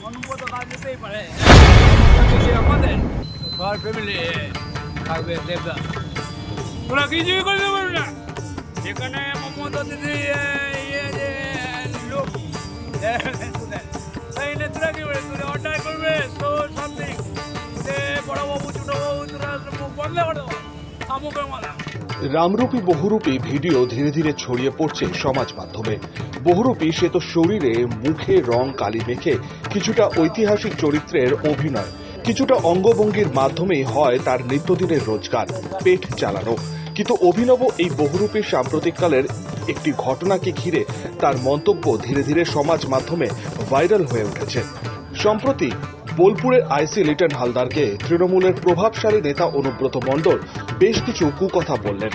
অনুব্রত কাজ যেতেই পারে আমাদের ঘর ফ্যামিলি থাকবে দেবদা তোরা কিছুই করতে পারবি না যেখানে মমতা দিদি লোক তাই না তোরা কি বলে তোরা অর্ডার করবে তো সামথিং বড়বাবু ছোটবাবু তোরা মুখ বন্ধ করে দেবো আমুকের মালা রামরূপী বহুরূপী ভিডিও ধীরে ধীরে ছড়িয়ে পড়ছে সমাজ মাধ্যমে। বহুরূপী সে তো শরীরে মুখে রং কালি মেখে কিছুটা ঐতিহাসিক চরিত্রের অভিনয়, কিছুটা অঙ্গভঙ্গির মাধ্যমেই হয় তার নিত্যদিনের রোজগার, পেট চালানো। কিন্তু অভিনব এই বহুরূপী সাম্প্রতিককালের একটি ঘটনাকে ঘিরে তার মন্তব্য ধীরে ধীরে সমাজ মাধ্যমে ভাইরাল হয়ে উঠেছে। সম্প্রতি বোলপুরের আইসি লিটন হালদারকে তৃণমূলের প্রভাবশালী নেতা অনুব্রত মণ্ডল বেশ কিছু কুকথা বললেন।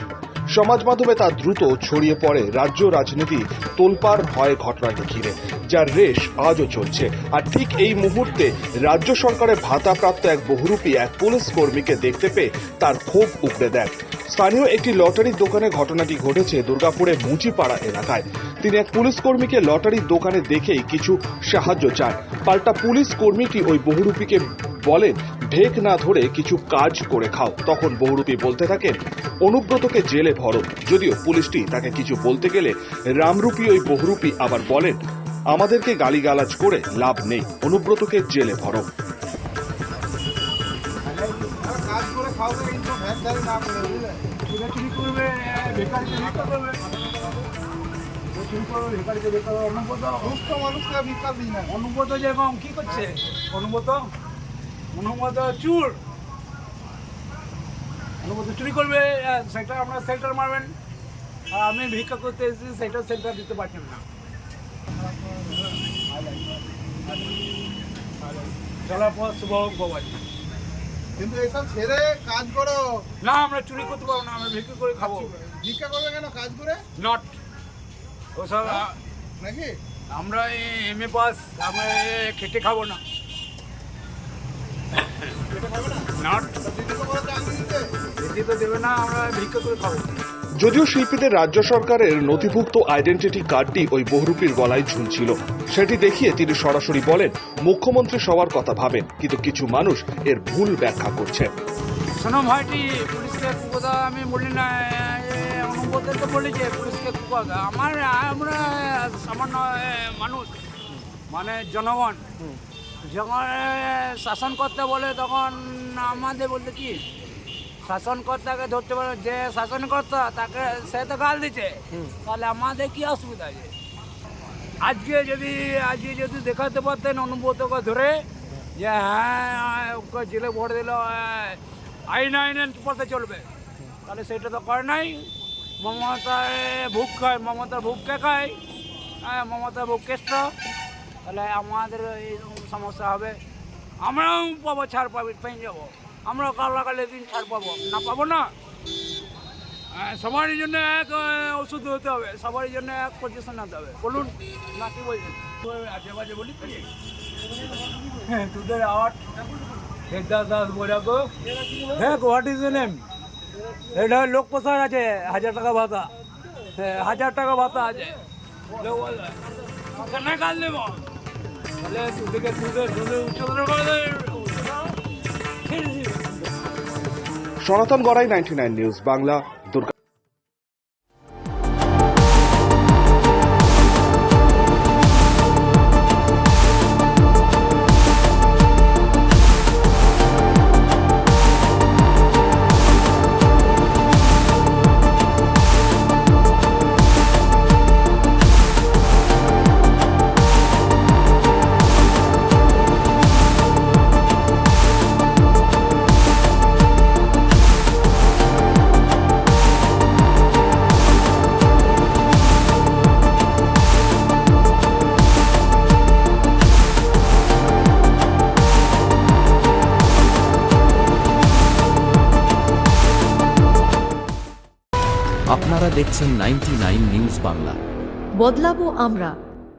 সমাজ মাধ্যমে তা দ্রুত ছড়িয়ে পড়ে, রাজ্য রাজনীতি তোলপাড় হয় ঘটনাকে ঘিরে, যার রেশ আজও চলছে। আর ঠিক এই মুহূর্তে রাজ্য সরকারের ভাতাপ্রাপ্ত এক বহুরূপী এক পুলিশ কর্মীকে দেখতে পেয়ে তার ক্ষোভ উগড়ে দেয়। স্থানীয় একটি লটারির দোকানে ঘটনাটি ঘটেছে দুর্গাপুরের মুচিপাড়া এলাকায়। তিনি এক পুলিশ কর্মীকে লটারির দোকানে দেখেই কিছু সাহায্য চান। পাল্টা পুলিশ কর্মীটি ওই বহুরূপীকে বলেন, ঢেক না ধরে কিছু কাজ করে খাও। তখন বহুরূপী বলতে থাকেন, অনুব্রতকে জেলে ভরো। যদিও পুলিশটি তাকে কিছু বলতে গেলে রামরূপী ওই বহুরূপী আবার বলেন, আমাদেরকে গালিগালাজ করে লাভ নেই, অনুব্রতকে জেলে ভরো। কাজ করে খাওয়াতে কিন্তু ভ্যান ধারে না করে বুঝলে তোরা চুরি করবে বেকারকে ভিক্ষা করবে চুরি করবে বেকারকে বেকার অনুব্রত সুস্থ মানুষকে ভিক্ষা দিই না অনুব্রত যেরকম কি করছে অনুব্রত চুর অনুব্রত চুরি করবে সেটা আপনার সেন্টার মারবেন আর আমি ভিক্ষা করতে এসেছি সেটা সেন্টার দিতে পারছেন না চলার পর শুভ বাবাজি কিন্তু এসব ছেড়ে কাজ করো না আমরা চুরি করতে পারবো না আমরা ভিক্ষা করে খাবো ভিক্ষা করবে কেন কাজ করে নট ওসব নাকি আমরা এমএ পাস আমরা খেটে খাবো না নট দিদি তো বলে চাকরি দিতে দিদি তো দেবে না আমরা ভিক্ষা করে খাবো যদিও শিল্পীদের রাজ্য সরকারের নথিভুক্ত আইডেন্টিটি কার্ডটি ওই বহুরূপীর গলায় ঝুলছিল, সেটি দেখিয়ে তিনি সরাসরি বলেন মুখ্যমন্ত্রী সবার কথা ভাবেন, কিন্তু কিছু মানুষ এর ভুল ব্যাখ্যা করছে। শোনো ভাইটি পুলিশকে কুকথা আমি বলি না অনুব্রত তো বলেছে পুলিশকে কুকথা আমরা সামান্য মানুষ মানে জনগণ যখন শাসন করতে বলে তখন আমাদের বলতে কি শাসনকর্তাকে ধরতে পারে যে শাসনকর্তা তাকে সে তো গাল দিচ্ছে তাহলে আমাদের কি অসুবিধা আছে আজকে যদি দেখাতে পারতেন অনুব্রতকে ধরে যে হ্যাঁ ওকে জেলে ভরে দিল আইনের পথে চলবে তাহলে সেটা তো করে নাই মমতার ভুক খায় মমতার ভুককে খায় হ্যাঁ মমতার ভুক কেষ্ট তাহলে আমাদের এইরকম সমস্যা হবে আমরাও পাবো ছাড় পেয়ে যাবো আমরা কালে দিন ছাড় পাবো না পাবো না সবারই জন্য এক ওষুধ হতে হবে সবারই জন্য এক পজিশন হতে হবে বলুন না কি বলছেন আজে বাজে বলি হ্যাঁ তোদের আওয়াজ দাস বলে গো হ্যাঁ হোয়াট ইজ নেম এটা লোক প্রসার আছে 1000 টাকা ভাতা হ্যাঁ 1000 টাকা ভাতা আছে কেন কাল দেব তাহলে তোদেরকে তোদের উচ্চতর করে সনাতন গড়াই 99 নিউজ বাংলা দুর্গা। আপনারা দেখছেন 99 নিউজ বাংলা। বদলাবো আমরা।